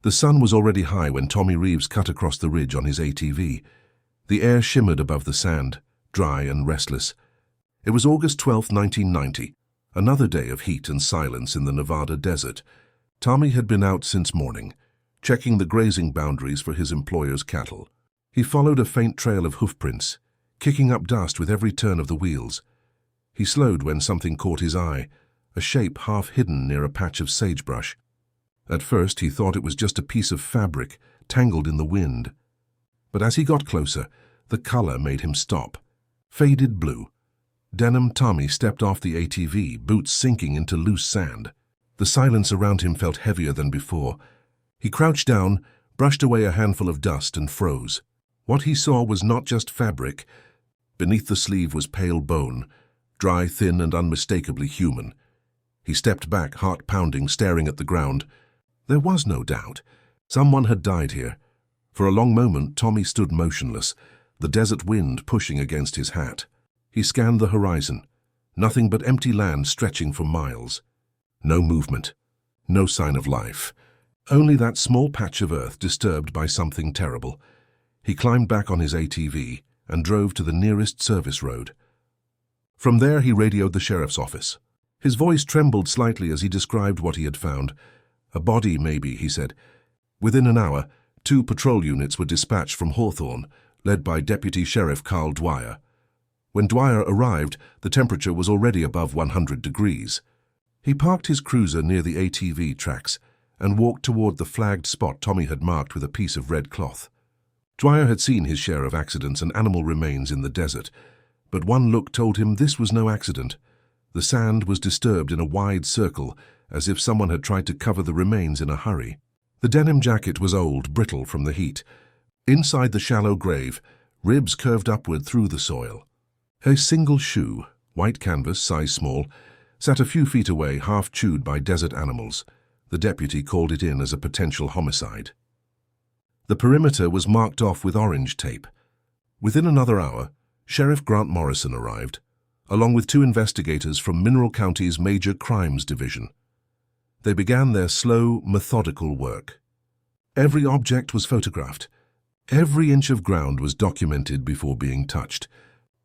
The sun was already high when Tommy Reeves cut across the ridge on his ATV. The air shimmered above the sand, dry and restless. It was August 12, 1990, another day of heat and silence in the Nevada desert. Tommy had been out since morning, checking the grazing boundaries for his employer's cattle. He followed a faint trail of hoofprints, kicking up dust with every turn of the wheels. He slowed when something caught his eye, a shape half hidden near a patch of sagebrush. At first he thought it was just a piece of fabric tangled in the wind. But as he got closer, the color made him stop. Faded blue. Denim Tommy stepped off the ATV, boots sinking into loose sand. The silence around him felt heavier than before. He crouched down, brushed away a handful of dust, and froze. What he saw was not just fabric. Beneath the sleeve was pale bone, dry, thin, and unmistakably human. He stepped back, heart pounding, staring at the ground. There was no doubt. Someone had died here. For a long moment, Tommy stood motionless, the desert wind pushing against his hat. He scanned the horizon. Nothing but empty land stretching for miles. No movement. No sign of life. Only that small patch of earth disturbed by something terrible. He climbed back on his ATV and drove to the nearest service road. From there he radioed the sheriff's office. His voice trembled slightly as he described what he had found. A body, maybe, he said. Within an hour, 2 patrol units were dispatched from Hawthorne, led by Deputy Sheriff Carl Dwyer. When Dwyer arrived, the temperature was already above 100 degrees. He parked his cruiser near the ATV tracks and walked toward the flagged spot Tommy had marked with a piece of red cloth. Dwyer had seen his share of accidents and animal remains in the desert, but one look told him this was no accident. The sand was disturbed in a wide circle, as if someone had tried to cover the remains in a hurry. The denim jacket was old, brittle from the heat. Inside the shallow grave, ribs curved upward through the soil. A single shoe, white canvas, size small, sat a few feet away, half chewed by desert animals. The deputy called it in as a potential homicide. The perimeter was marked off with orange tape. Within another hour, Sheriff Grant Morrison arrived, along with 2 investigators from Mineral County's Major Crimes Division. They began their slow, methodical work. Every object was photographed. Every inch of ground was documented before being touched.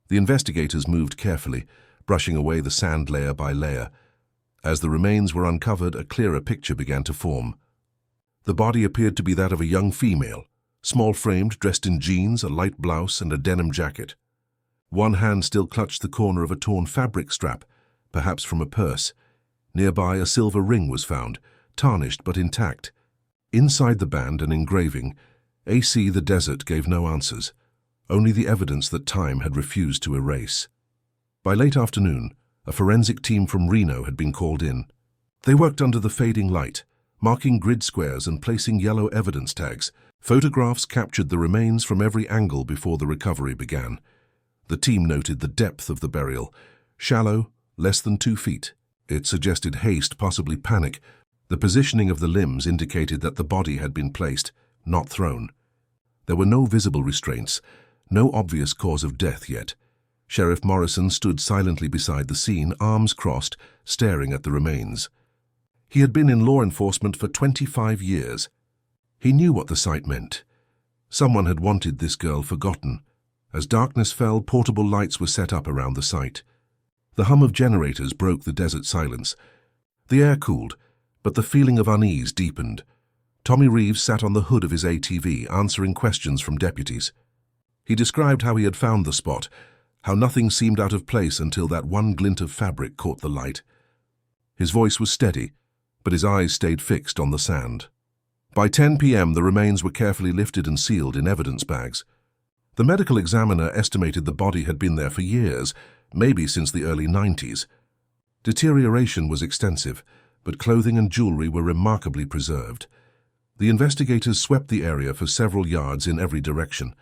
The investigators moved carefully, brushing away the sand layer by layer. As the remains were uncovered, a clearer picture began to form. The body appeared to be that of a young female, small-framed, dressed in jeans, a light blouse, and a denim jacket. One hand still clutched the corner of a torn fabric strap, perhaps from a purse. Nearby, a silver ring was found, tarnished but intact. Inside the band, an engraving. AC the Desert gave no answers, only the evidence that time had refused to erase. By late afternoon, a forensic team from Reno had been called in. They worked under the fading light, marking grid squares and placing yellow evidence tags. Photographs captured the remains from every angle before the recovery began. The team noted the depth of the burial, shallow, less than 2 feet. It suggested haste, possibly panic. The positioning of the limbs indicated that the body had been placed, not thrown. There were no visible restraints, no obvious cause of death yet. Sheriff Morrison stood silently beside the scene, arms crossed, staring at the remains. He had been in law enforcement for 25 years. He knew what the sight meant. Someone had wanted this girl forgotten. As darkness fell, portable lights were set up around the site. The hum of generators broke the desert silence. The air cooled, but the feeling of unease deepened. Tommy Reeves sat on the hood of his ATV, answering questions from deputies. He described how he had found the spot, how nothing seemed out of place until that one glint of fabric caught the light. His voice was steady, but his eyes stayed fixed on the sand. By 10 p.m., the remains were carefully lifted and sealed in evidence bags. The medical examiner estimated the body had been there for years, maybe since the early 90s. Deterioration was extensive, but clothing and jewelry were remarkably preserved. The investigators swept the area for several yards in every direction.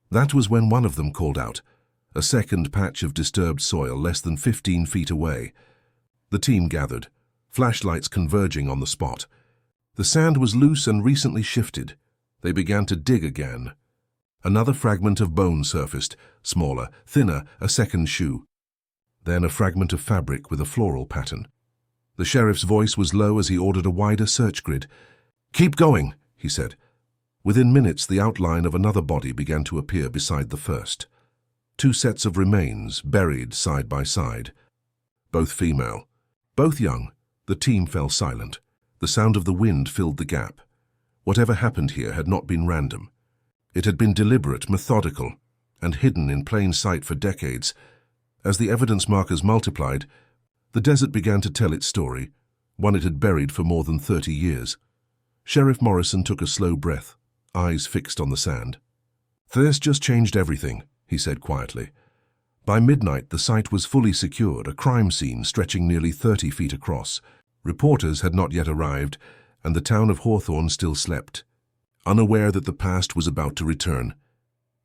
That was when one of them called out, a second patch of disturbed soil less than 15 feet away. The team gathered, flashlights converging on the spot. The sand was loose and recently shifted. They began to dig again. Another fragment of bone surfaced, smaller, thinner, a second shoe. Then a fragment of fabric with a floral pattern. The sheriff's voice was low as he ordered a wider search grid. "Keep going," he said. Within minutes, the outline of another body began to appear beside the first. 2 sets of remains, buried side by side. Both female. Both young. The team fell silent. The sound of the wind filled the gap. Whatever happened here had not been random. It had been deliberate, methodical, and hidden in plain sight for decades. As the evidence markers multiplied, the desert began to tell its story, one it had buried for more than 30 years. Sheriff Morrison took a slow breath, eyes fixed on the sand. "This just changed everything," he said quietly. By midnight, the site was fully secured, a crime scene stretching nearly 30 feet across. Reporters had not yet arrived, and the town of Hawthorne still slept, unaware that the past was about to return.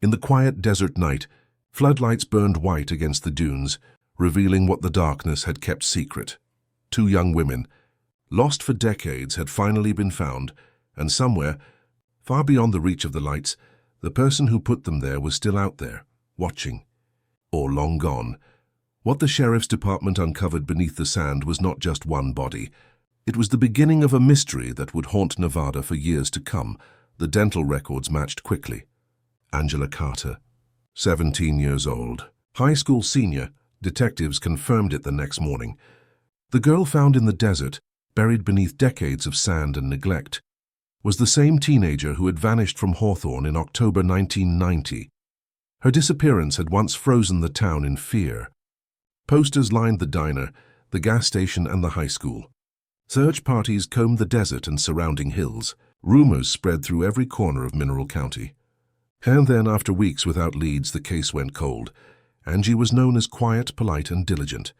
In the quiet desert night, floodlights burned white against the dunes, revealing what the darkness had kept secret. 2 young women, lost for decades, had finally been found, and somewhere, far beyond the reach of the lights, the person who put them there was still out there, watching. Or long gone. What the sheriff's department uncovered beneath the sand was not just one body. It was the beginning of a mystery that would haunt Nevada for years to come. The dental records matched quickly. Angela Carter, 17 years old, high school senior. Detectives confirmed it the next morning. The girl found in the desert, buried beneath decades of sand and neglect, was the same teenager who had vanished from Hawthorne in October 1990. Her disappearance had once frozen the town in fear. Posters lined the diner, the gas station, and the high school. Search parties combed the desert and surrounding hills. Rumors spread through every corner of Mineral County. And then, after weeks without leads, the case went cold. Angie was known as quiet, polite, and diligent.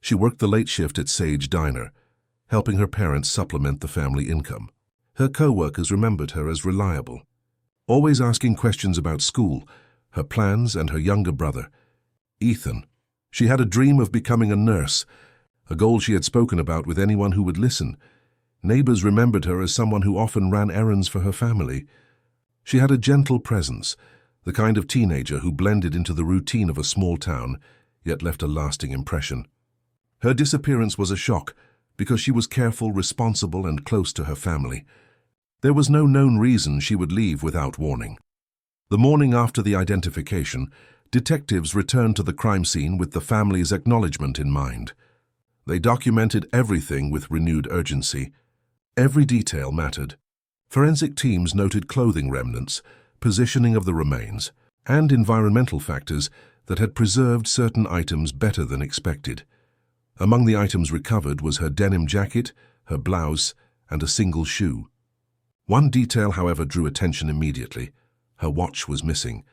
She worked the late shift at Sage Diner, helping her parents supplement the family income. Her co-workers remembered her as reliable, always asking questions about school, her plans, and her younger brother, Ethan. She had a dream of becoming a nurse, a goal she had spoken about with anyone who would listen. Neighbors remembered her as someone who often ran errands for her family. She had a gentle presence, the kind of teenager who blended into the routine of a small town, yet left a lasting impression. Her disappearance was a shock because she was careful, responsible, and close to her family. There was no known reason she would leave without warning. The morning after the identification, detectives returned to the crime scene with the family's acknowledgement in mind. They documented everything with renewed urgency. Every detail mattered. Forensic teams noted clothing remnants, positioning of the remains, and environmental factors that had preserved certain items better than expected. Among the items recovered was her denim jacket, her blouse, and a single shoe. One detail, however, drew attention immediately. Her watch was missing.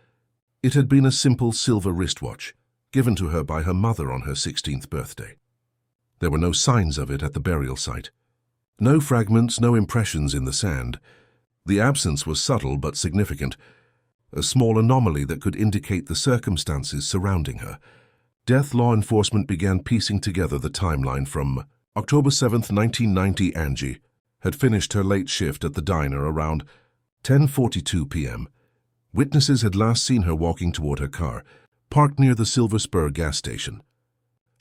It had been a simple silver wristwatch, given to her by her mother on her 16th birthday. There were no signs of it at the burial site. No fragments, no impressions in the sand. The absence was subtle but significant, a small anomaly that could indicate the circumstances surrounding her. Death law enforcement began piecing together the timeline from October 7, 1990. Angie had finished her late shift at the diner around 10:42 p.m. Witnesses had last seen her walking toward her car, parked near the Silver Spur gas station.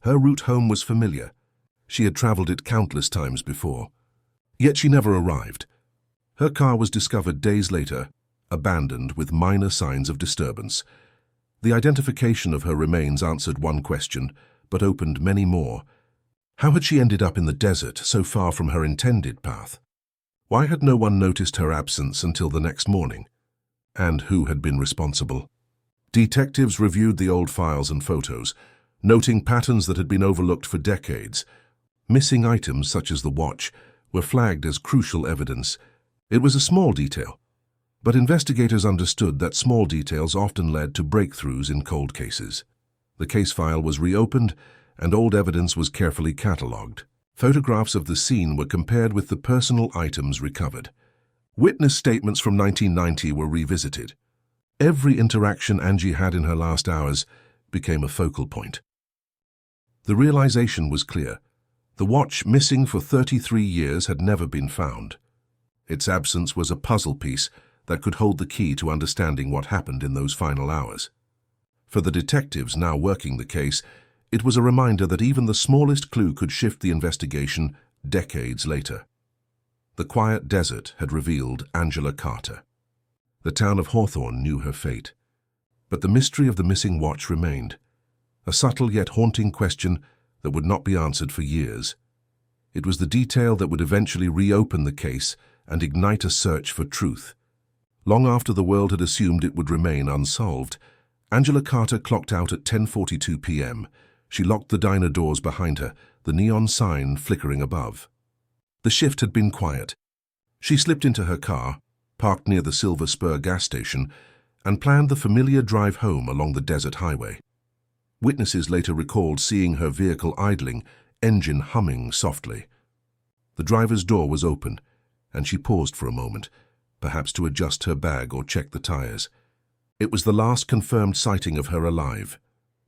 Her route home was familiar. She had traveled it countless times before. Yet she never arrived. Her car was discovered days later, abandoned with minor signs of disturbance. The identification of her remains answered one question, but opened many more. How had she ended up in the desert, so far from her intended path? Why had no one noticed her absence until the next morning? And who had been responsible? Detectives reviewed the old files and photos, noting patterns that had been overlooked for decades. Missing items, such as the watch, were flagged as crucial evidence. It was a small detail, but investigators understood that small details often led to breakthroughs in cold cases. The case file was reopened, and old evidence was carefully catalogued. Photographs of the scene were compared with the personal items recovered. Witness statements from 1990 were revisited. Every interaction Angie had in her last hours became a focal point. The realization was clear. The watch, missing for 33 years, had never been found. Its absence was a puzzle piece that could hold the key to understanding what happened in those final hours. For the detectives now working the case, it was a reminder that even the smallest clue could shift the investigation decades later. The quiet desert had revealed Angela Carter. The town of Hawthorne knew her fate. But the mystery of the missing watch remained, a subtle yet haunting question that would not be answered for years. It was the detail that would eventually reopen the case and ignite a search for truth. Long after the world had assumed it would remain unsolved, Angela Carter clocked out at 10:42 p.m. She locked the diner doors behind her, the neon sign flickering above. The shift had been quiet. She slipped into her car, parked near the Silver Spur gas station, and planned the familiar drive home along the desert highway. Witnesses later recalled seeing her vehicle idling, engine humming softly. The driver's door was open, and she paused for a moment, perhaps to adjust her bag or check the tires. It was the last confirmed sighting of her alive.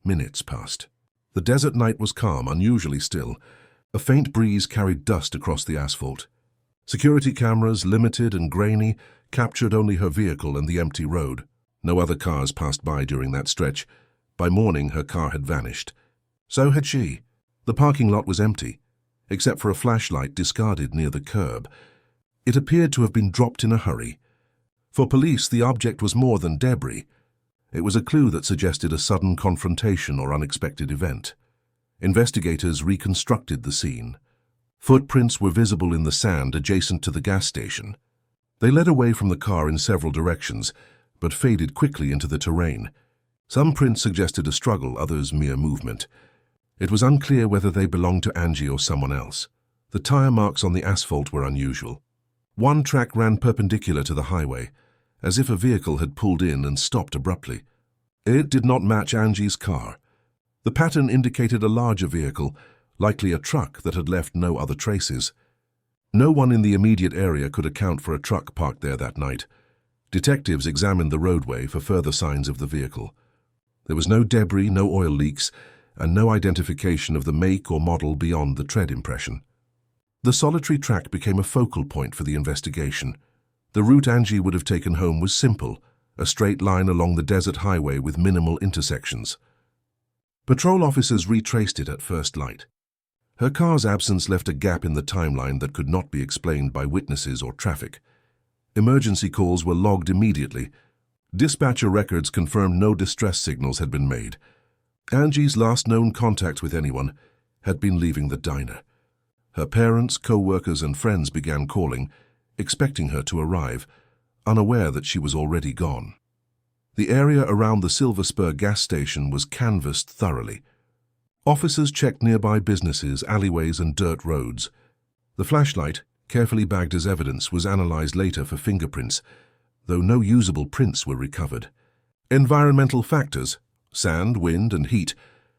Minutes passed. The desert night was calm, unusually still. A faint breeze carried dust across the asphalt. Security cameras, limited and grainy, captured only her vehicle and the empty road. No other cars passed by during that stretch. By morning, her car had vanished. So had she. The parking lot was empty, except for a flashlight discarded near the curb. It appeared to have been dropped in a hurry. For police, the object was more than debris. It was a clue that suggested a sudden confrontation or unexpected event. Investigators reconstructed the scene. Footprints were visible in the sand adjacent to the gas station. They led away from the car in several directions, but faded quickly into the terrain. Some prints suggested a struggle, others mere movement. It was unclear whether they belonged to Angie or someone else. The tire marks on the asphalt were unusual. One track ran perpendicular to the highway, as if a vehicle had pulled in and stopped abruptly. It did not match Angie's car. The pattern indicated a larger vehicle, likely a truck that had left no other traces. No one in the immediate area could account for a truck parked there that night. Detectives examined the roadway for further signs of the vehicle. There was no debris, no oil leaks, and no identification of the make or model beyond the tread impression. The solitary track became a focal point for the investigation. The route Angie would have taken home was simple, a straight line along the desert highway with minimal intersections. Patrol officers retraced it at first light. Her car's absence left a gap in the timeline that could not be explained by witnesses or traffic. Emergency calls were logged immediately. Dispatcher records confirmed no distress signals had been made. Angie's last known contact with anyone had been leaving the diner. Her parents, co-workers, and friends began calling, expecting her to arrive, unaware that she was already gone. The area around the Silver Spur gas station was canvassed thoroughly. Officers checked nearby businesses, alleyways, and dirt roads. The flashlight, carefully bagged as evidence, was analyzed later for fingerprints, though no usable prints were recovered. Environmental factors, sand, wind, and heat,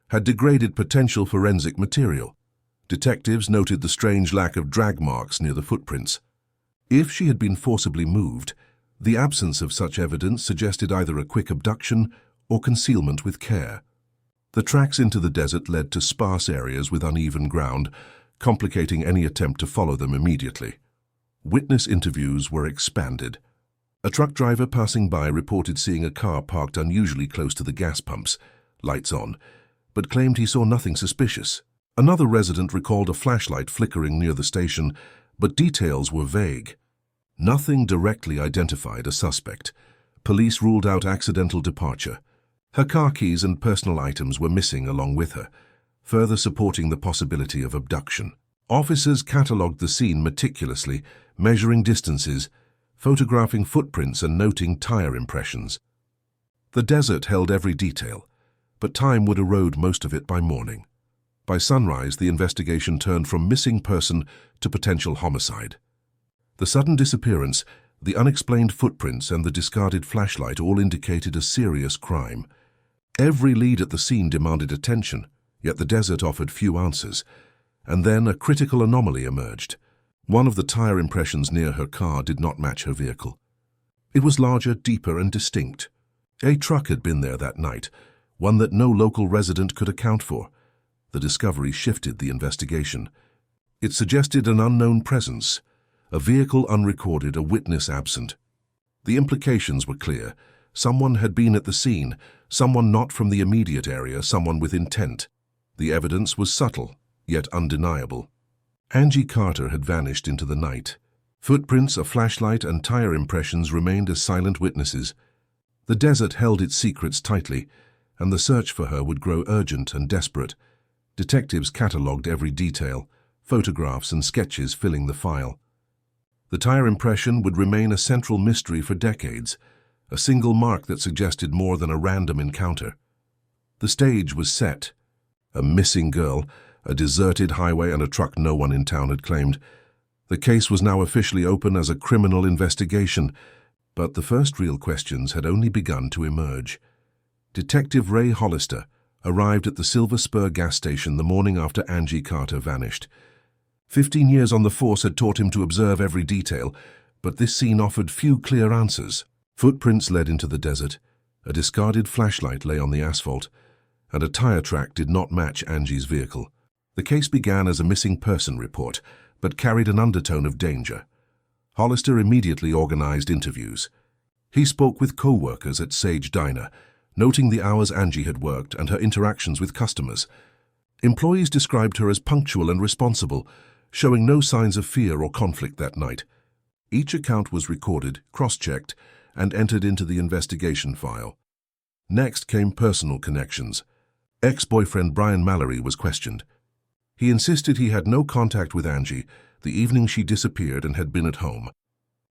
had degraded potential forensic material. Detectives noted the strange lack of drag marks near the footprints. If she had been forcibly moved, the absence of such evidence suggested either a quick abduction or concealment with care. The tracks into the desert led to sparse areas with uneven ground, complicating any attempt to follow them immediately. Witness interviews were expanded. A truck driver passing by reported seeing a car parked unusually close to the gas pumps, lights on, but claimed he saw nothing suspicious. Another resident recalled a flashlight flickering near the station, but details were vague. Nothing directly identified a suspect. Police ruled out accidental departure. Her car keys and personal items were missing along with her, further supporting the possibility of abduction. Officers catalogued the scene meticulously, measuring distances, photographing footprints and noting tire impressions. The desert held every detail, but time would erode most of it by morning. By sunrise, the investigation turned from missing person to potential homicide. The sudden disappearance, the unexplained footprints, and the discarded flashlight all indicated a serious crime. Every lead at the scene demanded attention, yet the desert offered few answers. And then a critical anomaly emerged. One of the tire impressions near her car did not match her vehicle. It was larger, deeper, and distinct. A truck had been there that night, one that no local resident could account for. The discovery shifted the investigation. It suggested an unknown presence, a vehicle unrecorded, a witness absent. The implications were clear. Someone had been at the scene, someone not from the immediate area, someone with intent. The evidence was subtle, yet undeniable. Angie Carter had vanished into the night. Footprints, a flashlight, and tire impressions remained as silent witnesses. The desert held its secrets tightly, and the search for her would grow urgent and desperate. Detectives catalogued every detail, photographs and sketches filling the file. The tire impression would remain a central mystery for decades, a single mark that suggested more than a random encounter. The stage was set. A missing girl, a deserted highway, and a truck no one in town had claimed. The case was now officially open as a criminal investigation, but the first real questions had only begun to emerge. Detective Ray Hollister arrived at the Silver Spur gas station the morning after Angie Carter vanished. 15 years on the force had taught him to observe every detail, but this scene offered few clear answers. Footprints led into the desert, a discarded flashlight lay on the asphalt, and a tire track did not match Angie's vehicle. The case began as a missing person report, but carried an undertone of danger. Hollister immediately organized interviews. He spoke with co-workers at Sage Diner, noting the hours Angie had worked and her interactions with customers. Employees described her as punctual and responsible, showing no signs of fear or conflict that night. Each account was recorded, cross-checked, and entered into the investigation file. Next came personal connections. Ex-boyfriend Brian Mallory was questioned. He insisted he had no contact with Angie the evening she disappeared and had been at home.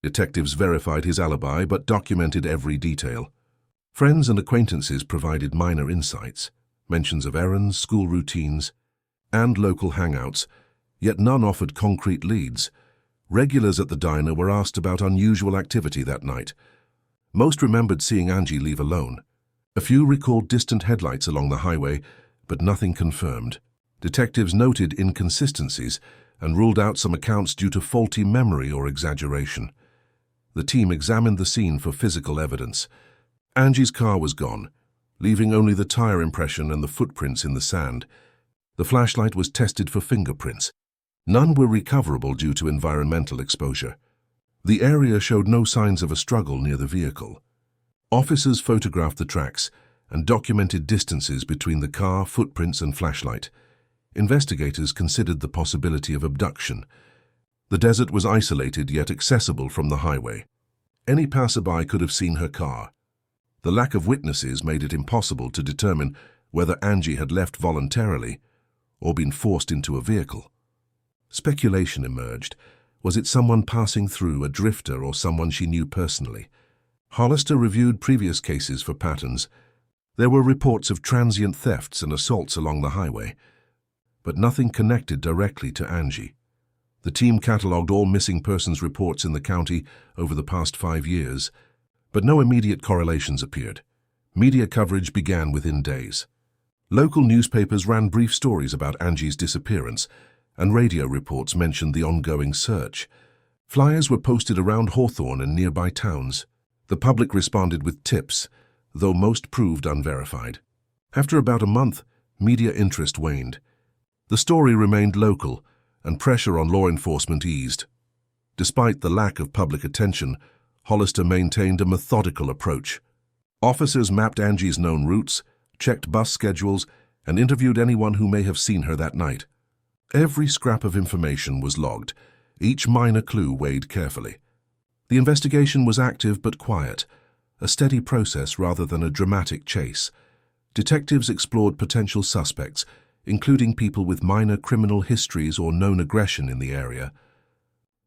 Detectives verified his alibi but documented every detail. Friends and acquaintances provided minor insights, mentions of errands, school routines, and local hangouts, yet none offered concrete leads. Regulars at the diner were asked about unusual activity that night. Most remembered seeing Angie leave alone. A few recalled distant headlights along the highway, but nothing confirmed. Detectives noted inconsistencies and ruled out some accounts due to faulty memory or exaggeration. The team examined the scene for physical evidence. Angie's car was gone, leaving only the tire impression and the footprints in the sand. The flashlight was tested for fingerprints. None were recoverable due to environmental exposure. The area showed no signs of a struggle near the vehicle. Officers photographed the tracks and documented distances between the car, footprints, and flashlight. Investigators considered the possibility of abduction. The desert was isolated yet accessible from the highway. Any passerby could have seen her car. The lack of witnesses made it impossible to determine whether Angie had left voluntarily or been forced into a vehicle. Speculation emerged. Was it someone passing through, a drifter, or someone she knew personally? Hollister reviewed previous cases for patterns. There were reports of transient thefts and assaults along the highway, but nothing connected directly to Angie. The team catalogued all missing persons reports in the county over the past 5 years, but no immediate correlations appeared. Media coverage began within days. Local newspapers ran brief stories about Angie's disappearance, and radio reports mentioned the ongoing search. Flyers were posted around Hawthorne and nearby towns. The public responded with tips, though most proved unverified. After about a month, media interest waned. The story remained local, and pressure on law enforcement eased. Despite the lack of public attention, Hollister maintained a methodical approach. Officers mapped Angie's known routes, checked bus schedules, and interviewed anyone who may have seen her that night. Every scrap of information was logged, each minor clue weighed carefully. The investigation was active but quiet, a steady process rather than a dramatic chase. Detectives explored potential suspects, including people with minor criminal histories or known aggression in the area.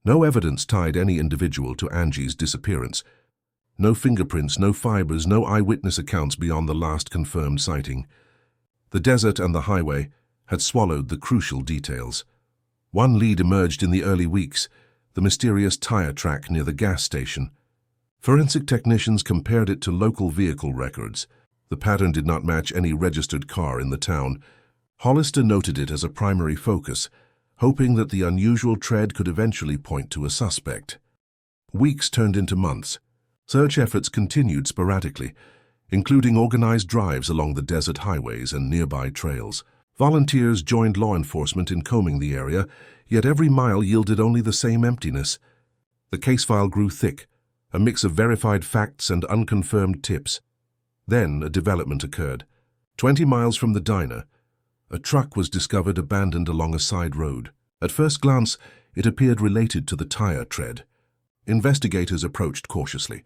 No evidence tied any individual to Angie's disappearance. No fingerprints, no fibers, no eyewitness accounts beyond the last confirmed sighting. The desert and the highway had swallowed the crucial details. One lead emerged in the early weeks, the mysterious tire track near the gas station. Forensic technicians compared it to local vehicle records. The pattern did not match any registered car in the town. Hollister noted it as a primary focus, hoping that the unusual tread could eventually point to a suspect. Weeks turned into months. Search efforts continued sporadically, including organized drives along the desert highways and nearby trails. Volunteers joined law enforcement in combing the area, yet every mile yielded only the same emptiness. The case file grew thick, a mix of verified facts and unconfirmed tips. Then a development occurred. 20 miles from the diner, a truck was discovered abandoned along a side road. At first glance, it appeared related to the tire tread. Investigators approached cautiously.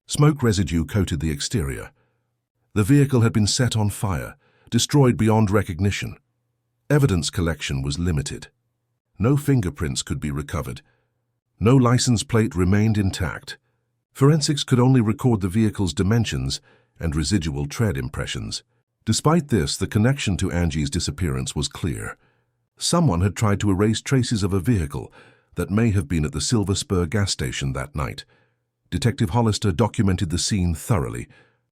Smoke residue coated the exterior. The vehicle had been set on fire, destroyed beyond recognition. Evidence collection was limited. No fingerprints could be recovered. No license plate remained intact. Forensics could only record the vehicle's dimensions and residual tread impressions. Despite this, the connection to Angie's disappearance was clear. Someone had tried to erase traces of a vehicle that may have been at the Silver Spur gas station that night. Detective Hollister documented the scene thoroughly,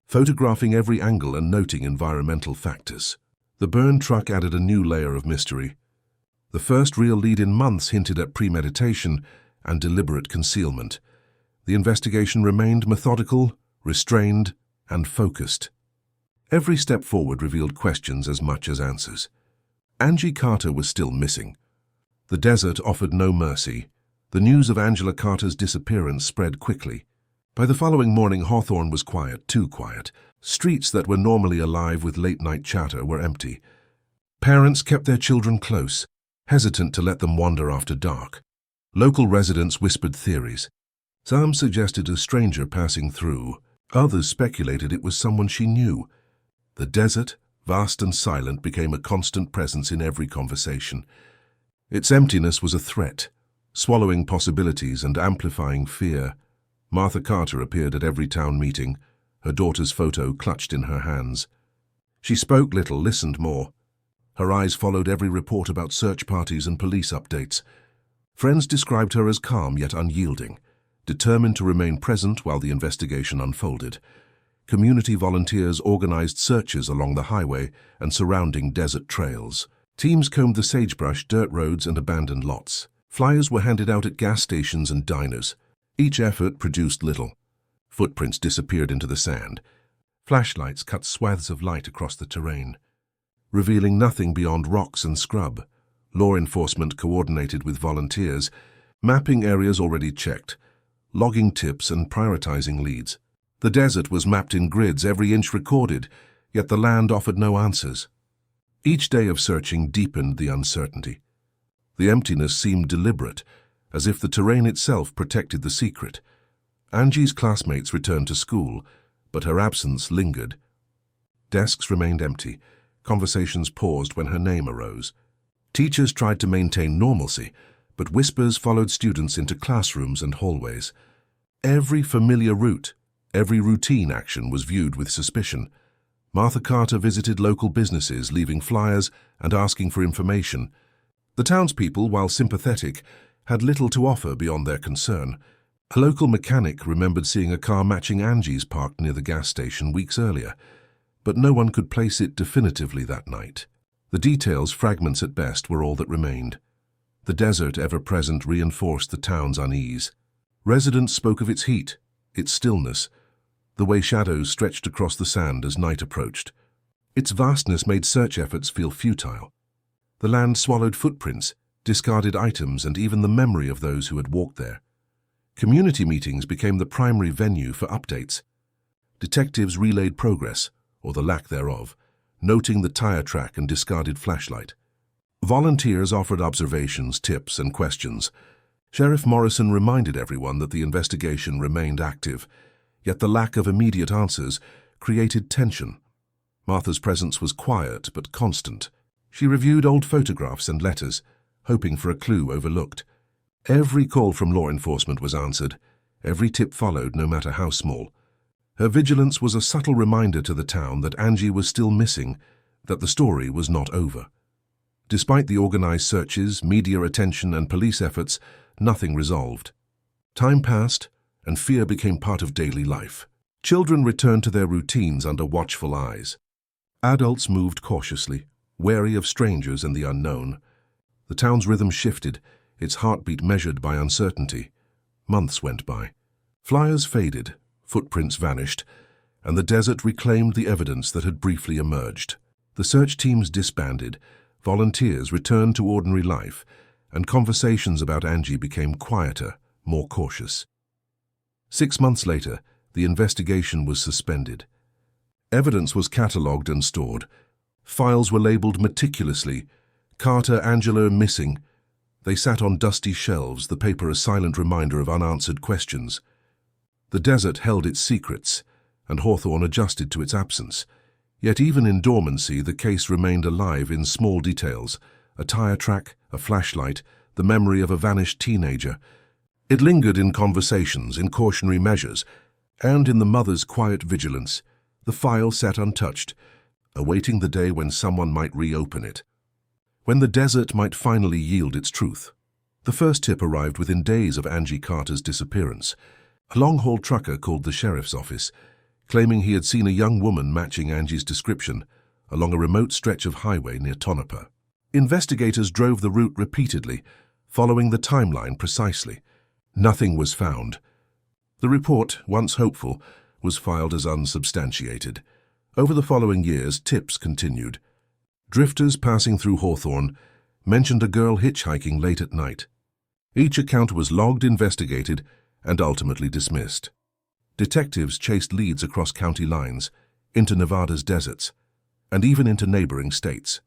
photographing every angle and noting environmental factors. The burned truck added a new layer of mystery. The first real lead in months hinted at premeditation and deliberate concealment. The investigation remained methodical, restrained, and focused. Every step forward revealed questions as much as answers. Angie Carter was still missing. The desert offered no mercy. The news of Angela Carter's disappearance spread quickly. By the following morning, Hawthorne was quiet, too quiet. Streets that were normally alive with late-night chatter were empty. Parents kept their children close, hesitant to let them wander after dark. Local residents whispered theories. Some suggested a stranger passing through. Others speculated it was someone she knew. The desert, vast and silent, became a constant presence in every conversation. Its emptiness was a threat, swallowing possibilities and amplifying fear. Martha Carter appeared at every town meeting, her daughter's photo clutched in her hands. She spoke little, listened more. Her eyes followed every report about search parties and police updates. Friends described her as calm yet unyielding, determined to remain present while the investigation unfolded. Community volunteers organized searches along the highway and surrounding desert trails. Teams combed the sagebrush, dirt roads, and abandoned lots. Flyers were handed out at gas stations and diners. Each effort produced little. Footprints disappeared into the sand. Flashlights cut swaths of light across the terrain, revealing nothing beyond rocks and scrub. Law enforcement coordinated with volunteers, mapping areas already checked, logging tips and prioritizing leads. The desert was mapped in grids, every inch recorded, yet the land offered no answers. Each day of searching deepened the uncertainty. The emptiness seemed deliberate, as if the terrain itself protected the secret. Angie's classmates returned to school, but her absence lingered. Desks remained empty. Conversations paused when her name arose. Teachers tried to maintain normalcy, but whispers followed students into classrooms and hallways. Every familiar route, every routine action was viewed with suspicion. Martha Carter visited local businesses, leaving flyers and asking for information. The townspeople, while sympathetic, had little to offer beyond their concern. A local mechanic remembered seeing a car matching Angie's parked near the gas station weeks earlier, but no one could place it definitively that night. The details, fragments at best, were all that remained. The desert, ever present, reinforced the town's unease. Residents spoke of its heat, its stillness, the way shadows stretched across the sand as night approached. Its vastness made search efforts feel futile. The land swallowed footprints, discarded items, and even the memory of those who had walked there. Community meetings became the primary venue for updates. Detectives relayed progress, or the lack thereof, noting the tire track and discarded flashlight. Volunteers offered observations, tips, and questions. Sheriff Morrison reminded everyone that the investigation remained active, yet the lack of immediate answers created tension. Martha's presence was quiet but constant. She reviewed old photographs and letters, hoping for a clue overlooked. Every call from law enforcement was answered. Every tip followed, no matter how small. Her vigilance was a subtle reminder to the town that Angie was still missing, that the story was not over. Despite the organized searches, media attention, and police efforts, nothing resolved. Time passed, and fear became part of daily life. Children returned to their routines under watchful eyes. Adults moved cautiously, wary of strangers and the unknown. The town's rhythm shifted, its heartbeat measured by uncertainty. Months went by. Flyers faded, footprints vanished, and the desert reclaimed the evidence that had briefly emerged. The search teams disbanded, volunteers returned to ordinary life, and conversations about Angie became quieter, more cautious. 6 months later, the investigation was suspended. Evidence was catalogued and stored. Files were labeled meticulously. Carter, Angela, missing. They sat on dusty shelves, the paper a silent reminder of unanswered questions. The desert held its secrets, and Hawthorne adjusted to its absence. Yet even in dormancy, the case remained alive in small details: a tire track, a flashlight, the memory of a vanished teenager. It lingered in conversations, in cautionary measures, and in the mother's quiet vigilance. The file sat untouched, awaiting the day when someone might reopen it, when the desert might finally yield its truth. The first tip arrived within days of Angie Carter's disappearance. A long-haul trucker called the sheriff's office, claiming he had seen a young woman matching Angie's description along a remote stretch of highway near Tonopah. Investigators drove the route repeatedly, following the timeline precisely. Nothing was found. The report, once hopeful, was filed as unsubstantiated. Over the following years, tips continued. Drifters passing through Hawthorne mentioned a girl hitchhiking late at night. Each account was logged, investigated, and ultimately dismissed. Detectives chased leads across county lines, into Nevada's deserts, and even into neighboring states.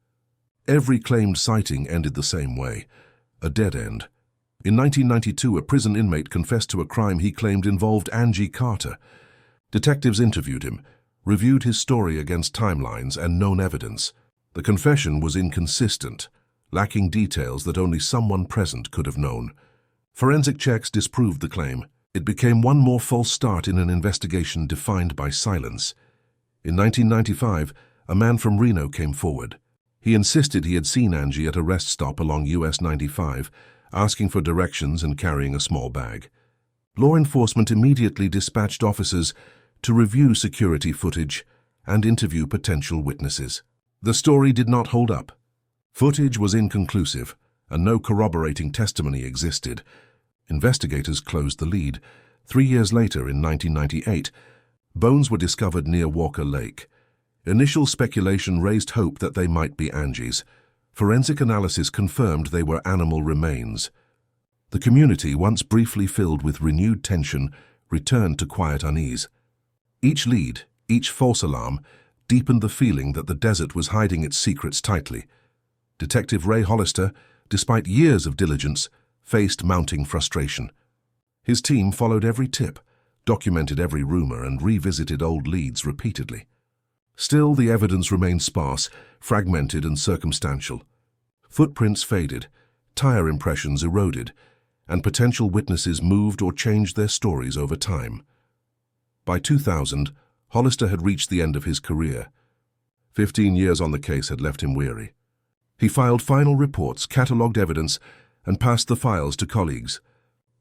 Every claimed sighting ended the same way: a dead end. In 1992, a prison inmate confessed to a crime he claimed involved Angie Carter. Detectives interviewed him, reviewed his story against timelines and known evidence. The confession was inconsistent, lacking details that only someone present could have known. Forensic checks disproved the claim. It became one more false start in an investigation defined by silence. In 1995, a man from Reno came forward. He insisted he had seen Angie at a rest stop along US 95, asking for directions and carrying a small bag. Law enforcement immediately dispatched officers to review security footage and interview potential witnesses. The story did not hold up. Footage was inconclusive, and no corroborating testimony existed. Investigators closed the lead. 3 years later, in 1998, bones were discovered near Walker Lake. Initial speculation raised hope that they might be Angie's. Forensic analysis confirmed they were animal remains. The community, once briefly filled with renewed tension, returned to quiet unease. Each lead, each false alarm, deepened the feeling that the desert was hiding its secrets tightly. Detective Ray Hollister, despite years of diligence, faced mounting frustration. His team followed every tip, documented every rumor, and revisited old leads repeatedly. Still, the evidence remained sparse, fragmented, and circumstantial. Footprints faded, tire impressions eroded, and potential witnesses moved or changed their stories over time. By 2000, Hollister had reached the end of his career. 15 years on the case had left him weary. He filed final reports, catalogued evidence, and passed the files to colleagues.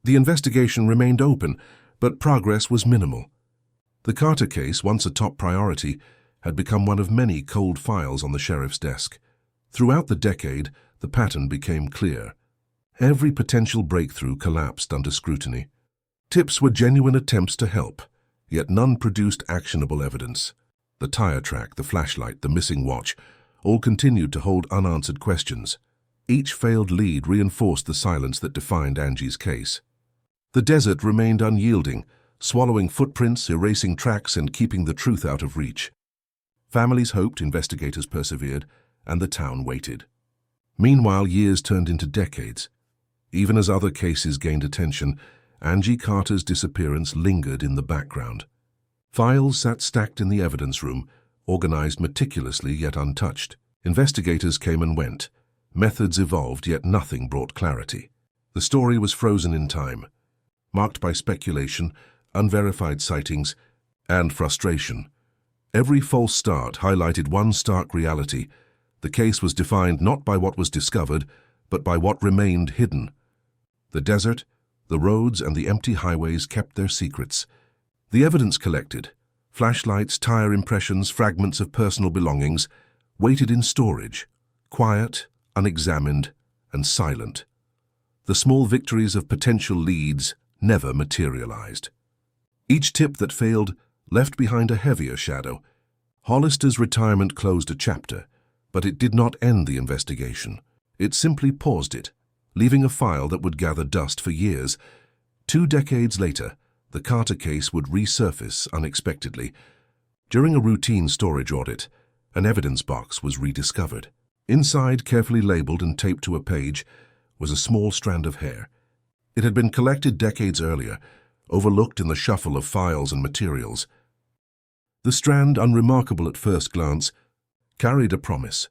The investigation remained open, but progress was minimal. The Carter case, once a top priority, had become one of many cold files on the sheriff's desk. Throughout the decade, the pattern became clear. Every potential breakthrough collapsed under scrutiny. Tips were genuine attempts to help, yet none produced actionable evidence. The tire track, the flashlight, the missing watch, all continued to hold unanswered questions. Each failed lead reinforced the silence that defined Angie's case. The desert remained unyielding, swallowing footprints, erasing tracks, and keeping the truth out of reach. Families hoped, investigators persevered, and the town waited. Meanwhile, years turned into decades. Even as other cases gained attention, Angie Carter's disappearance lingered in the background. Files sat stacked in the evidence room, organized meticulously yet untouched. Investigators came and went. Methods evolved, yet nothing brought clarity. The story was frozen in time, marked by speculation, unverified sightings, and frustration. Every false start highlighted one stark reality. The case was defined not by what was discovered, but by what remained hidden. The desert, the roads, and the empty highways kept their secrets. The evidence collected, flashlights, tire impressions, fragments of personal belongings, waited in storage, quiet, unexamined, and silent. The small victories of potential leads never materialized. Each tip that failed left behind a heavier shadow. Hollister's retirement closed a chapter, but it did not end the investigation. It simply paused it, leaving a file that would gather dust for years. 2 decades later, the Carter case would resurface unexpectedly. During a routine storage audit, an evidence box was rediscovered. Inside, carefully labeled and taped to a page, was a small strand of hair. It had been collected decades earlier, overlooked in the shuffle of files and materials. The strand, unremarkable at first glance, carried a promise: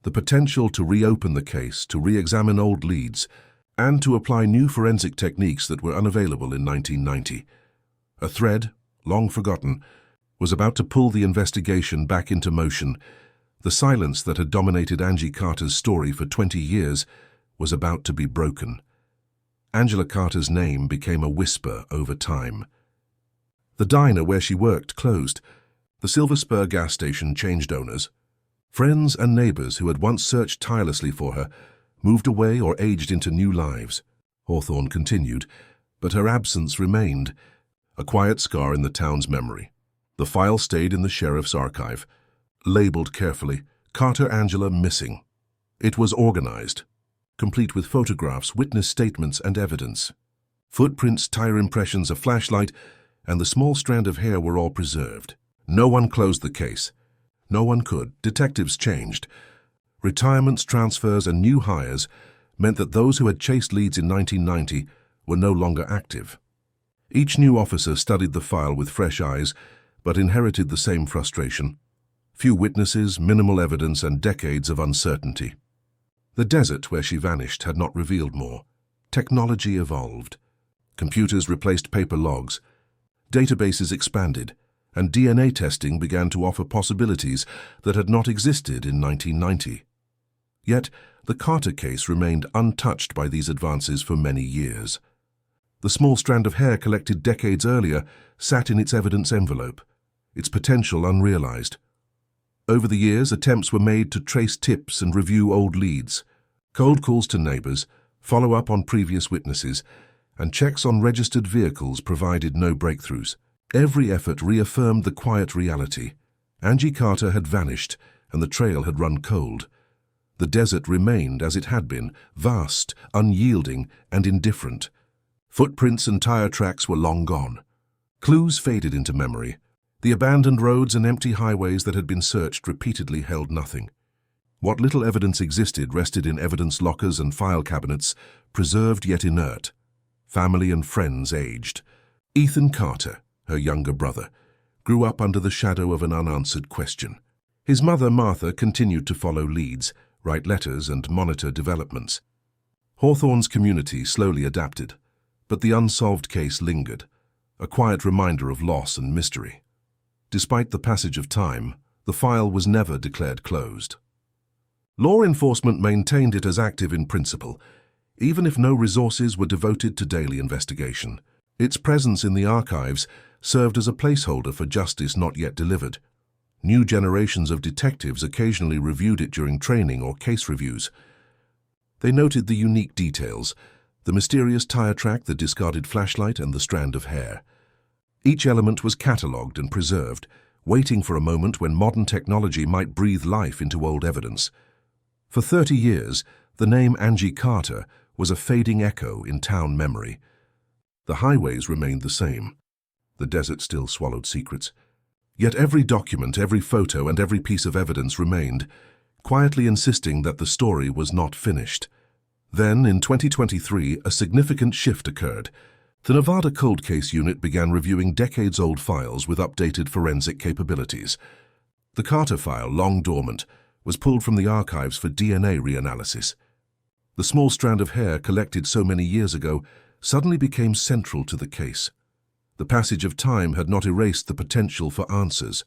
the potential to reopen the case, to re-examine old leads, and to apply new forensic techniques that were unavailable in 1990. A thread, long forgotten, was about to pull the investigation back into motion. The silence that had dominated Angie Carter's story for 20 years was about to be broken. Angela Carter's name became a whisper over time. The diner where she worked closed. The Silver Spur gas station changed owners. Friends and neighbors who had once searched tirelessly for her moved away or aged into new lives. Hawthorne continued, but her absence remained, a quiet scar in the town's memory. The file stayed in the sheriff's archive, labeled carefully, Carter Angela Missing. It was organized, complete with photographs, witness statements, and evidence. Footprints, tire impressions, a flashlight, and the small strand of hair were all preserved. No one closed the case. No one could. Detectives changed. Retirements, transfers, and new hires meant that those who had chased leads in 1990 were no longer active. Each new officer studied the file with fresh eyes, but inherited the same frustration. Few witnesses, minimal evidence, and decades of uncertainty. The desert where she vanished had not revealed more. Technology evolved. Computers replaced paper logs. Databases expanded, and DNA testing began to offer possibilities that had not existed in 1990. Yet, the Carter case remained untouched by these advances for many years. The small strand of hair collected decades earlier sat in its evidence envelope, its potential unrealized. Over the years, attempts were made to trace tips and review old leads. Cold calls to neighbors, follow-up on previous witnesses, and checks on registered vehicles provided no breakthroughs. Every effort reaffirmed the quiet reality. Angie Carter had vanished, and the trail had run cold. The desert remained as it had been, vast, unyielding, and indifferent. Footprints and tire tracks were long gone. Clues faded into memory. The abandoned roads and empty highways that had been searched repeatedly held nothing. What little evidence existed rested in evidence lockers and file cabinets, preserved yet inert. Family and friends aged. Ethan Carter, her younger brother, grew up under the shadow of an unanswered question. His mother, Martha, continued to follow leads, write letters, and monitor developments. Hawthorne's community slowly adapted, but the unsolved case lingered, a quiet reminder of loss and mystery. Despite the passage of time, the file was never declared closed. Law enforcement maintained it as active in principle, even if no resources were devoted to daily investigation. Its presence in the archives served as a placeholder for justice not yet delivered. New generations of detectives occasionally reviewed it during training or case reviews. They noted the unique details, the mysterious tire track, the discarded flashlight, and the strand of hair. Each element was catalogued and preserved, waiting for a moment when modern technology might breathe life into old evidence. For 30 years, the name Angie Carter was a fading echo in town memory. The highways remained the same. The desert still swallowed secrets. Yet every document, every photo, and every piece of evidence remained, quietly insisting that the story was not finished. Then, in 2023, a significant shift occurred. The Nevada Cold Case Unit began reviewing decades-old files with updated forensic capabilities. The Carter file, long dormant, was pulled from the archives for DNA reanalysis. The small strand of hair collected so many years ago suddenly became central to the case. The passage of time had not erased the potential for answers.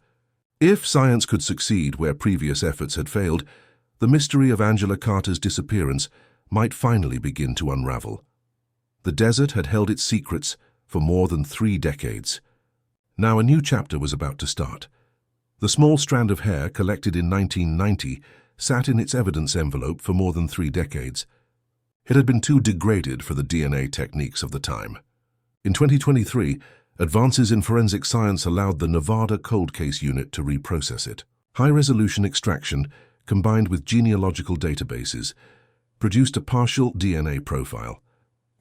If science could succeed where previous efforts had failed, the mystery of Angela Carter's disappearance might finally begin to unravel. The desert had held its secrets for more than 3 decades. Now a new chapter was about to start. The small strand of hair collected in 1990 sat in its evidence envelope for more than 3 decades. It had been too degraded for the DNA techniques of the time. In 2023, advances in forensic science allowed the Nevada Cold Case Unit to reprocess it. High-resolution extraction, combined with genealogical databases, produced a partial DNA profile.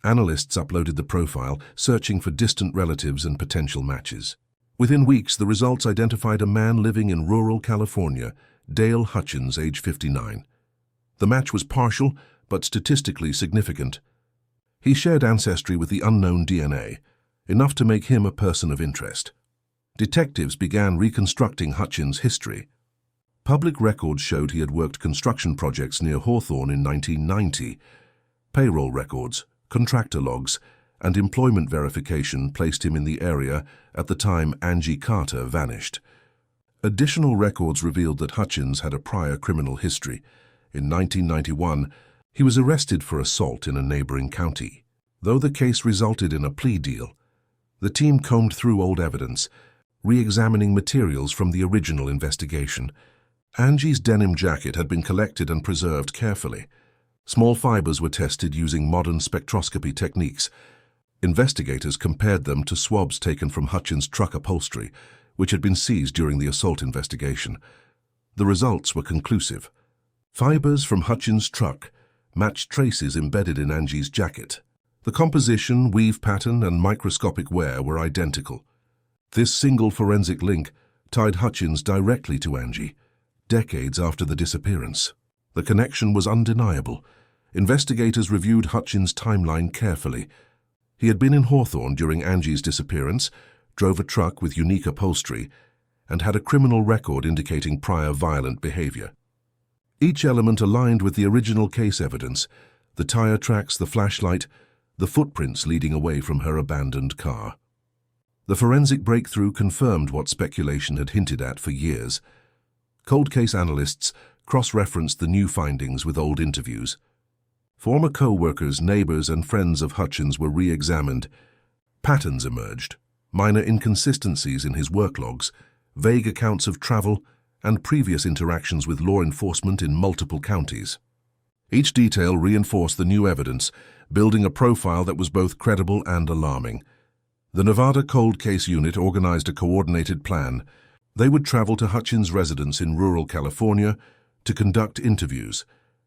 Analysts uploaded the profile, searching for distant relatives and potential matches. Within weeks, the results identified a man living in rural California, Dale Hutchins, age 59. The match was partial, but statistically significant. He shared ancestry with the unknown DNA, enough to make him a person of interest. Detectives began reconstructing Hutchins' history. Public records showed he had worked construction projects near Hawthorne in 1990. Payroll records, contractor logs, and employment verification placed him in the area at the time Angie Carter vanished. Additional records revealed that Hutchins had a prior criminal history. In 1991, he was arrested for assault in a neighboring county. Though the case resulted in a plea deal, the team combed through old evidence, re-examining materials from the original investigation. Angie's denim jacket had been collected and preserved carefully. Small fibers were tested using modern spectroscopy techniques. Investigators compared them to swabs taken from Hutchins' truck upholstery, which had been seized during the assault investigation. The results were conclusive. Fibers from Hutchins' truck matched traces embedded in Angie's jacket. The composition, weave pattern, and microscopic wear were identical. This single forensic link tied Hutchins directly to Angie, decades after the disappearance. The connection was undeniable. Investigators reviewed Hutchins' timeline carefully. He had been in Hawthorne during Angie's disappearance, drove a truck with unique upholstery, and had a criminal record indicating prior violent behavior. Each element aligned with the original case evidence: the tire tracks, the flashlight, the footprints leading away from her abandoned car. The forensic breakthrough confirmed what speculation had hinted at for years. Cold case analysts cross-referenced the new findings with old interviews. Former co-workers, neighbors, and friends of Hutchins were re-examined. Patterns emerged: minor inconsistencies in his work logs, vague accounts of travel, and previous interactions with law enforcement in multiple counties. Each detail reinforced the new evidence, building a profile that was both credible and alarming. The Nevada Cold Case Unit organized a coordinated plan. They would travel to Hutchins' residence in rural California to conduct interviews,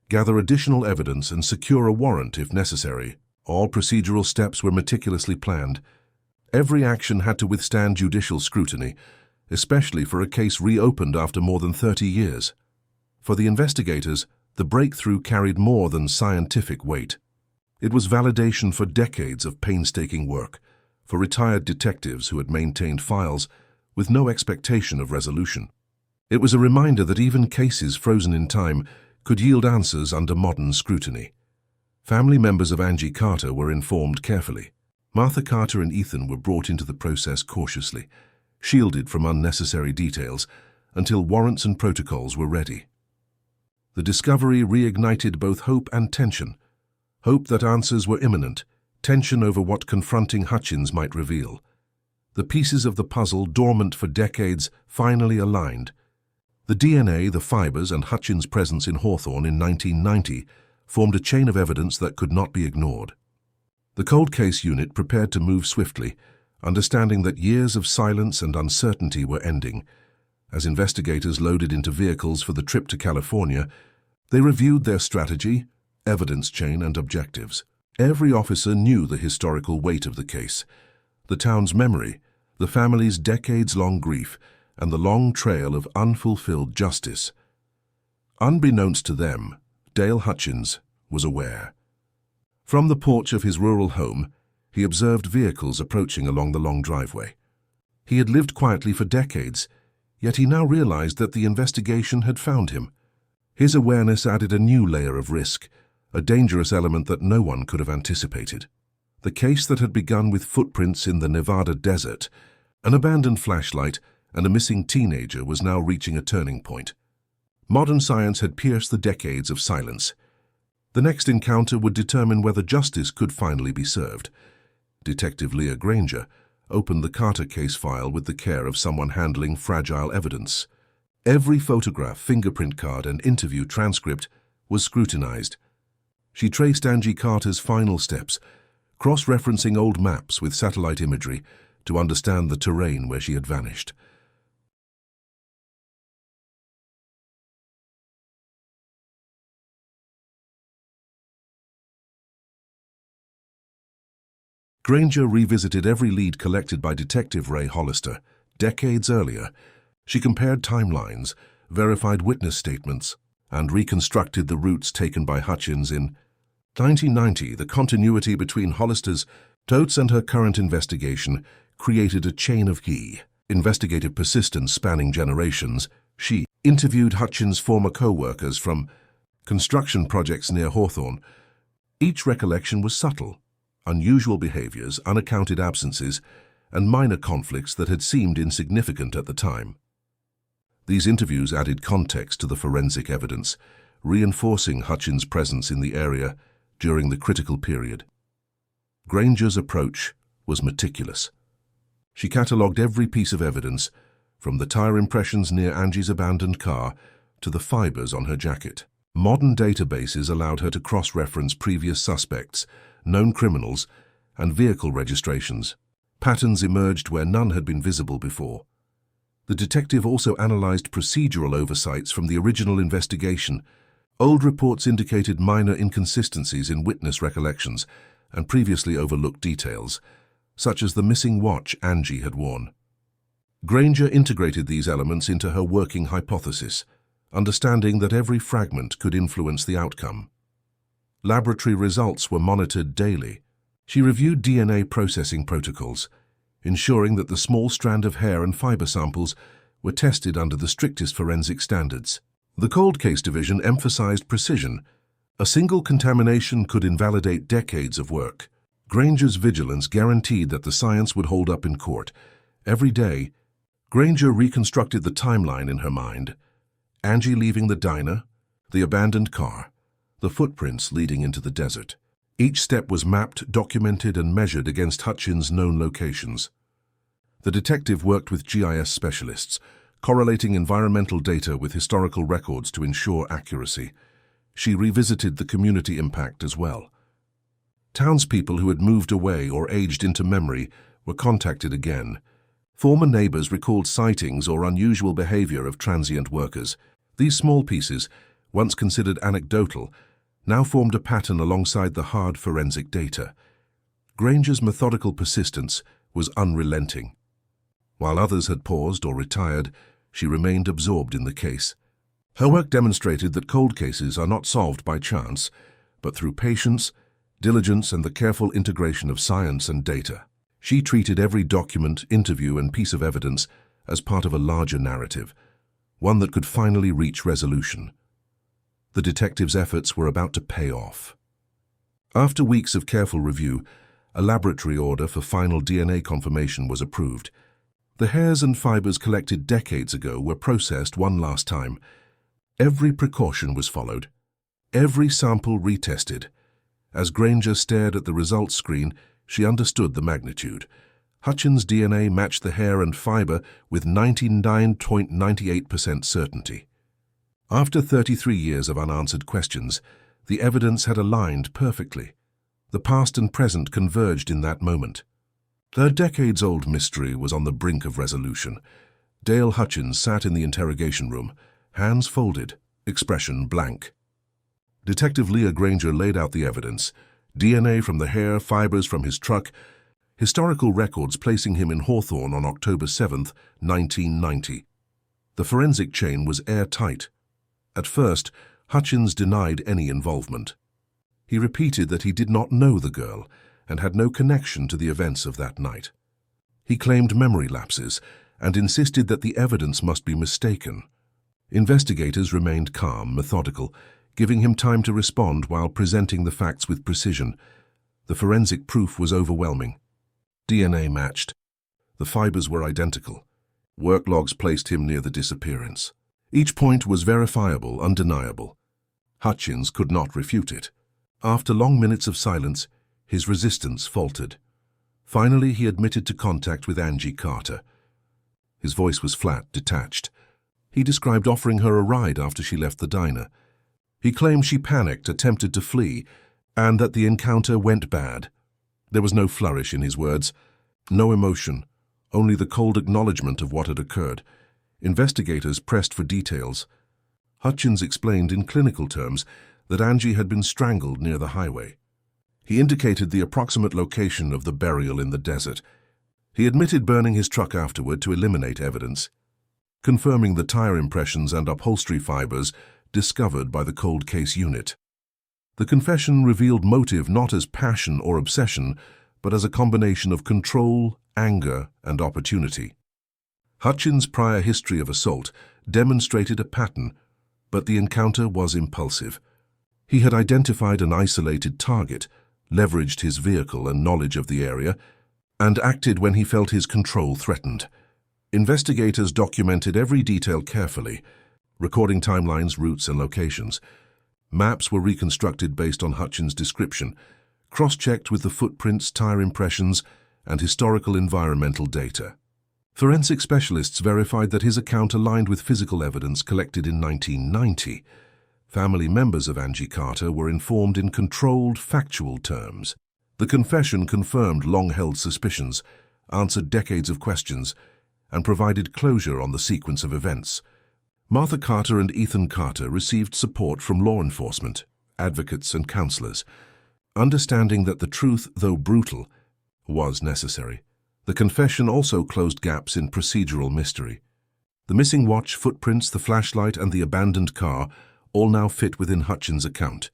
gather additional evidence, and secure a warrant if necessary. All procedural steps were meticulously planned. Every action had to withstand judicial scrutiny, especially for a case reopened after more than 30 years. For the investigators, the breakthrough carried more than scientific weight. It was validation for decades of painstaking work, for retired detectives who had maintained files with no expectation of resolution. It was a reminder that even cases frozen in time could yield answers under modern scrutiny. Family members of Angie Carter were informed carefully. Martha Carter and Ethan were brought into the process cautiously, shielded from unnecessary details until warrants and protocols were ready. The discovery reignited both hope and tension. Hope that answers were imminent, tension over what confronting Hutchins might reveal. The pieces of the puzzle, dormant for decades, finally aligned. The DNA, the fibers, and Hutchins' presence in Hawthorne in 1990 formed a chain of evidence that could not be ignored. The Cold Case Unit prepared to move swiftly, understanding that years of silence and uncertainty were ending. As investigators loaded into vehicles for the trip to California, they reviewed their strategy, evidence chain, and objectives. Every officer knew the historical weight of the case, the town's memory, the family's decades-long grief, and the long trail of unfulfilled justice. Unbeknownst to them, Dale Hutchins was aware. From the porch of his rural home, he observed vehicles approaching along the long driveway. He had lived quietly for decades, yet he now realized that the investigation had found him. His awareness added a new layer of risk, a dangerous element that no one could have anticipated. The case that had begun with footprints in the Nevada desert, an abandoned flashlight, and a missing teenager was now reaching a turning point. Modern science had pierced the decades of silence. The next encounter would determine whether justice could finally be served. Detective Leah Granger opened the Carter case file with the care of someone handling fragile evidence. Every photograph, fingerprint card, and interview transcript was scrutinized. She traced Angie Carter's final steps, cross-referencing old maps with satellite imagery to understand the terrain where she had vanished. Granger revisited every lead collected by Detective Ray Hollister decades earlier. She compared timelines, verified witness statements, and reconstructed the routes taken by Hutchins in 1990, the continuity between Hollister's notes and her current investigation created a chain of investigative persistence spanning generations. She interviewed Hutchins' former co-workers from construction projects near Hawthorne. Each recollection was subtle: unusual behaviors, unaccounted absences, and minor conflicts that had seemed insignificant at the time. These interviews added context to the forensic evidence, reinforcing Hutchins' presence in the area during the critical period. Granger's approach was meticulous. She catalogued every piece of evidence, from the tire impressions near Angie's abandoned car to the fibers on her jacket. Modern databases allowed her to cross-reference previous suspects, known criminals, and vehicle registrations. Patterns emerged where none had been visible before. The detective also analyzed procedural oversights from the original investigation. Old reports indicated minor inconsistencies in witness recollections and previously overlooked details, such as the missing watch Angie had worn. Granger integrated these elements into her working hypothesis, understanding that every fragment could influence the outcome. Laboratory results were monitored daily. She reviewed DNA processing protocols, ensuring that the small strand of hair and fiber samples were tested under the strictest forensic standards. The Cold Case Division emphasized precision. A single contamination could invalidate decades of work. Granger's vigilance guaranteed that the science would hold up in court. Every day, Granger reconstructed the timeline in her mind: Angie leaving the diner, the abandoned car, the footprints leading into the desert. Each step was mapped, documented, and measured against Hutchins' known locations. The detective worked with GIS specialists, correlating environmental data with historical records to ensure accuracy. She revisited the community impact as well. Townspeople who had moved away or aged into memory were contacted again. Former neighbors recalled sightings or unusual behavior of transient workers. These small pieces, once considered anecdotal, now formed a pattern alongside the hard forensic data. Granger's methodical persistence was unrelenting. While others had paused or retired, she remained absorbed in the case. Her work demonstrated that cold cases are not solved by chance, but through patience, diligence, and the careful integration of science and data. She treated every document, interview, and piece of evidence as part of a larger narrative, one that could finally reach resolution. The detective's efforts were about to pay off. After weeks of careful review, a laboratory order for final DNA confirmation was approved. The hairs and fibers collected decades ago were processed one last time. Every precaution was followed, every sample retested. As Granger stared at the results screen, she understood the magnitude. Hutchins' DNA matched the hair and fiber with 99.98% certainty. After 33 years of unanswered questions, the evidence had aligned perfectly. The past and present converged in that moment. The decades-old mystery was on the brink of resolution. Dale Hutchins sat in the interrogation room, hands folded, expression blank. Detective Leah Granger laid out the evidence: DNA from the hair, fibers from his truck, historical records placing him in Hawthorne on October 7, 1990. The forensic chain was airtight. At first, Hutchins denied any involvement. He repeated that he did not know the girl and had no connection to the events of that night. He claimed memory lapses and insisted that the evidence must be mistaken. Investigators remained calm, methodical, giving him time to respond while presenting the facts with precision. The forensic proof was overwhelming. DNA matched. The fibers were identical. Work logs placed him near the disappearance. Each point was verifiable, undeniable. Hutchins could not refute it. After long minutes of silence, his resistance faltered. Finally, he admitted to contact with Angie Carter. His voice was flat, detached. He described offering her a ride after she left the diner. He claimed she panicked, attempted to flee, and that the encounter went bad. There was no flourish in his words, no emotion, only the cold acknowledgement of what had occurred. Investigators pressed for details. Hutchins explained in clinical terms that Angie had been strangled near the highway. He indicated the approximate location of the burial in the desert. He admitted burning his truck afterward to eliminate evidence, confirming the tire impressions and upholstery fibers discovered by the cold case unit. The confession revealed motive not as passion or obsession, but as a combination of control, anger, and opportunity. Hutchins' prior history of assault demonstrated a pattern, but the encounter was impulsive. He had identified an isolated target, leveraged his vehicle and knowledge of the area, and acted when he felt his control threatened. Investigators documented every detail carefully, recording timelines, routes, and locations. Maps were reconstructed based on Hutchins' description, cross-checked with the footprints, tire impressions, and historical environmental data. Forensic specialists verified that his account aligned with physical evidence collected in 1990. Family members of Angie Carter were informed in controlled, factual terms. The confession confirmed long-held suspicions, answered decades of questions, and provided closure on the sequence of events. Martha Carter and Ethan Carter received support from law enforcement, advocates, and counselors, understanding that the truth, though brutal, was necessary. The confession also closed gaps in procedural mystery. The missing watch, footprints, the flashlight, and the abandoned car all now fit within Hutchins' account.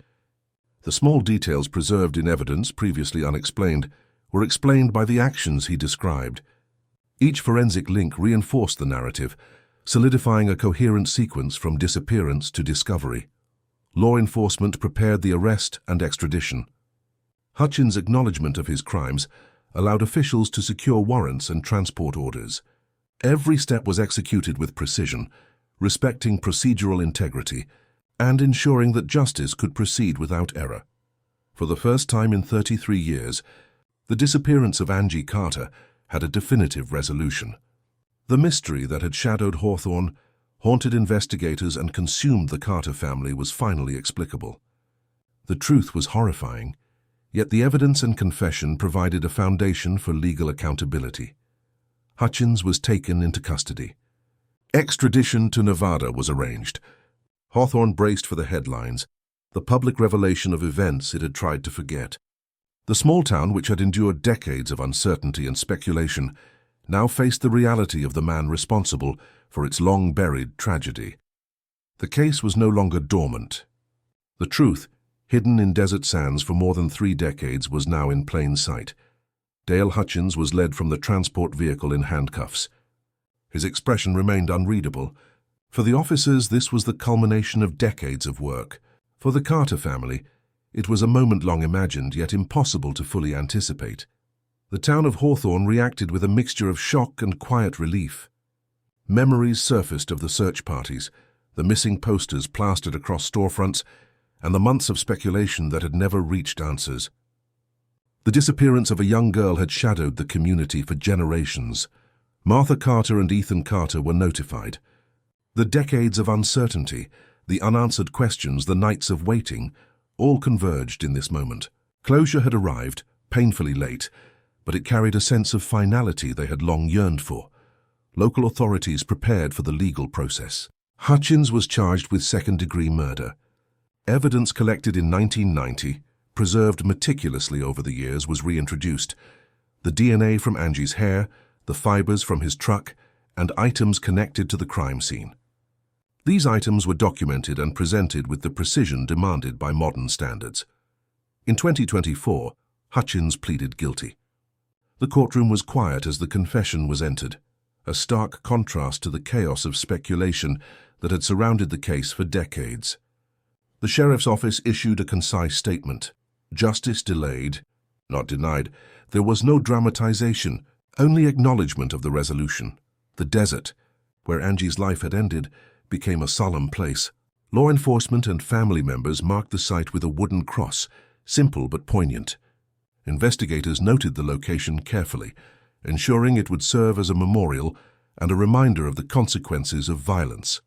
The small details preserved in evidence previously unexplained were explained by the actions he described. Each forensic link reinforced the narrative, solidifying a coherent sequence from disappearance to discovery. Law enforcement prepared the arrest and extradition. Hutchins' acknowledgement of his crimes allowed officials to secure warrants and transport orders. Every step was executed with precision, respecting procedural integrity and ensuring that justice could proceed without error. For the first time in 33 years, the disappearance of Angie Carter had a definitive resolution. The mystery that had shadowed Hawthorne, haunted investigators, and consumed the Carter family was finally explicable. The truth was horrifying, yet the evidence and confession provided a foundation for legal accountability. Hutchins was taken into custody. Extradition to Nevada was arranged. Hawthorne braced for the headlines, the public revelation of events it had tried to forget. The small town, which had endured decades of uncertainty and speculation, now faced the reality of the man responsible for its long-buried tragedy. The case was no longer dormant. The truth, hidden in desert sands for more than 3 decades, was now in plain sight. Dale Hutchins was led from the transport vehicle in handcuffs. His expression remained unreadable. For the officers, this was the culmination of decades of work. For the Carter family, it was a moment long imagined, yet impossible to fully anticipate. The town of Hawthorne reacted with a mixture of shock and quiet relief. Memories surfaced of the search parties, the missing posters plastered across storefronts, and the months of speculation that had never reached answers. The disappearance of a young girl had shadowed the community for generations. Martha Carter and Ethan Carter were notified. The decades of uncertainty, the unanswered questions, the nights of waiting, all converged in this moment. Closure had arrived, painfully late, but it carried a sense of finality they had long yearned for. Local authorities prepared for the legal process. Hutchins was charged with second-degree murder. Evidence collected in 1990, preserved meticulously over the years, was reintroduced. The DNA from Angie's hair, the fibers from his truck, and items connected to the crime scene. These items were documented and presented with the precision demanded by modern standards. In 2024, Hutchins pleaded guilty. The courtroom was quiet as the confession was entered, a stark contrast to the chaos of speculation that had surrounded the case for decades. The sheriff's office issued a concise statement. Justice delayed, not denied. There was no dramatization, only acknowledgement of the resolution. The desert, where Angie's life had ended, became a solemn place. Law enforcement and family members marked the site with a wooden cross, simple but poignant. Investigators noted the location carefully, ensuring it would serve as a memorial and a reminder of the consequences of violence.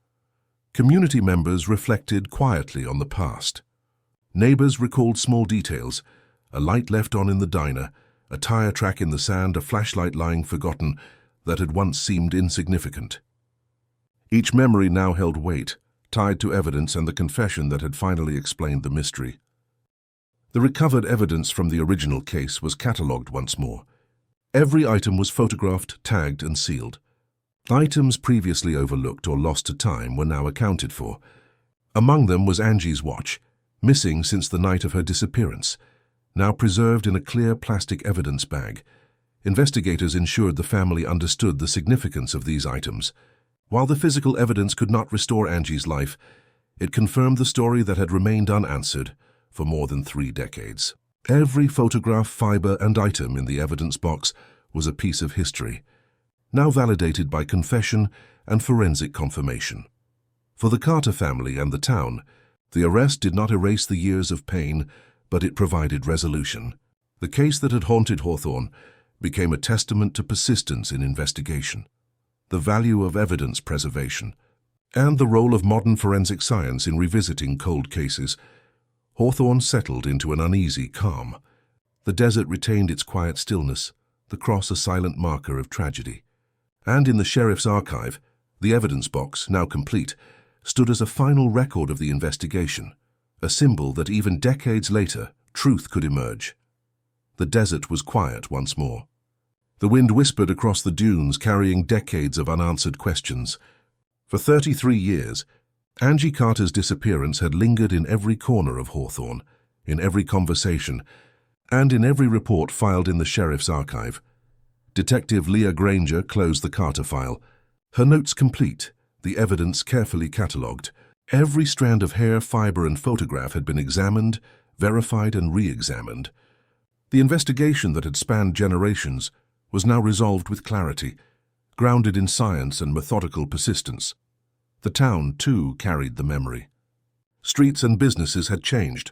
Community members reflected quietly on the past. Neighbors recalled small details: a light left on in the diner, a tire track in the sand, a flashlight lying forgotten that had once seemed insignificant. Each memory now held weight, tied to evidence and the confession that had finally explained the mystery. The recovered evidence from the original case was catalogued once more. Every item was photographed, tagged, and sealed. Items previously overlooked or lost to time were now accounted for. Among them was Angie's watch, missing since the night of her disappearance, now preserved in a clear plastic evidence bag. Investigators ensured the family understood the significance of these items. While the physical evidence could not restore Angie's life, it confirmed the story that had remained unanswered for more than 3 decades. Every photograph, fiber, and item in the evidence box was a piece of history, now validated by confession and forensic confirmation. For the Carter family and the town, the arrest did not erase the years of pain, but it provided resolution. The case that had haunted Hawthorne became a testament to persistence in investigation, the value of evidence preservation, and the role of modern forensic science in revisiting cold cases. Hawthorne settled into an uneasy calm. The desert retained its quiet stillness, the cross a silent marker of tragedy. And in the sheriff's archive, the evidence box, now complete, stood as a final record of the investigation, a symbol that even decades later, truth could emerge. The desert was quiet once more. The wind whispered across the dunes, carrying decades of unanswered questions. For 33 years, Angie Carter's disappearance had lingered in every corner of Hawthorne, in every conversation, and in every report filed in the sheriff's archive. Detective Leah Granger closed the Carter file, her notes complete, the evidence carefully catalogued. Every strand of hair, fiber, and photograph had been examined, verified, and re-examined. The investigation that had spanned generations was now resolved with clarity, grounded in science and methodical persistence. The town, too, carried the memory. Streets and businesses had changed.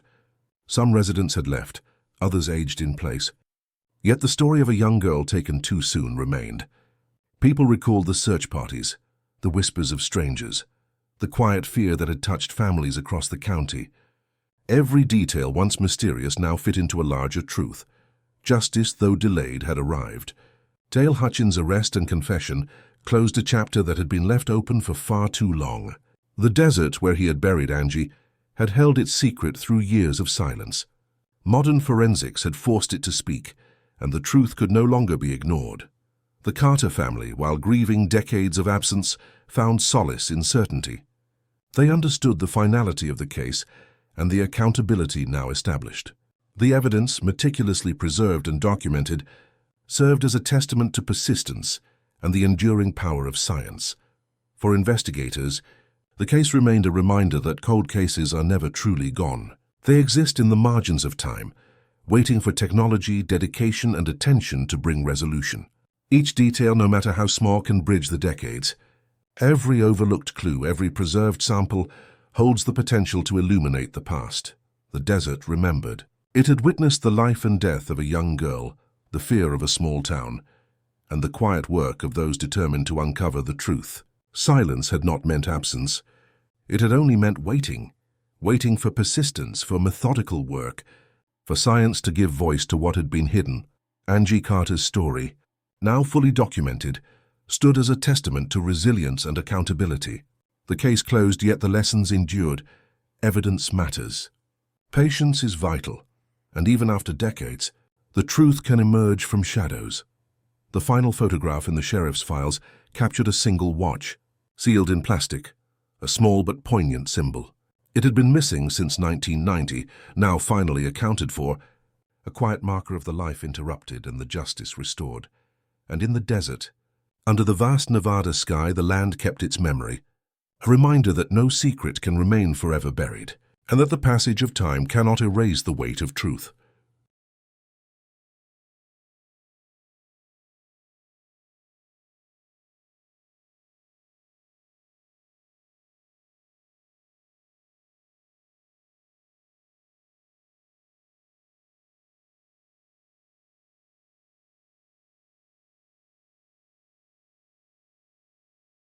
Some residents had left, others aged in place. Yet the story of a young girl taken too soon remained. People recalled the search parties, the whispers of strangers, the quiet fear that had touched families across the county. Every detail, once mysterious, now fit into a larger truth. Justice, though delayed, had arrived. Dale Hutchins' arrest and confession closed a chapter that had been left open for far too long. The desert where he had buried Angie had held its secret through years of silence. Modern forensics had forced it to speak, and the truth could no longer be ignored. The Carter family, while grieving decades of absence, found solace in certainty. They understood the finality of the case and the accountability now established. The evidence, meticulously preserved and documented, served as a testament to persistence and the enduring power of science. For investigators, the case remained a reminder that cold cases are never truly gone. They exist in the margins of time, waiting for technology, dedication, and attention to bring resolution. Each detail, no matter how small, can bridge the decades. Every overlooked clue, every preserved sample, holds the potential to illuminate the past. The desert remembered. It had witnessed the life and death of a young girl, the fear of a small town, and the quiet work of those determined to uncover the truth. Silence had not meant absence. It had only meant waiting. Waiting for persistence, for methodical work, for science to give voice to what had been hidden. Angie Carter's story, now fully documented, stood as a testament to resilience and accountability. The case closed, yet the lessons endured. Evidence matters. Patience is vital, and even after decades, the truth can emerge from shadows. The final photograph in the sheriff's files captured a single watch, sealed in plastic, a small but poignant symbol. It had been missing since 1990, now finally accounted for, a quiet marker of the life interrupted and the justice restored. And in the desert, under the vast Nevada sky, the land kept its memory, a reminder that no secret can remain forever buried, and that the passage of time cannot erase the weight of truth.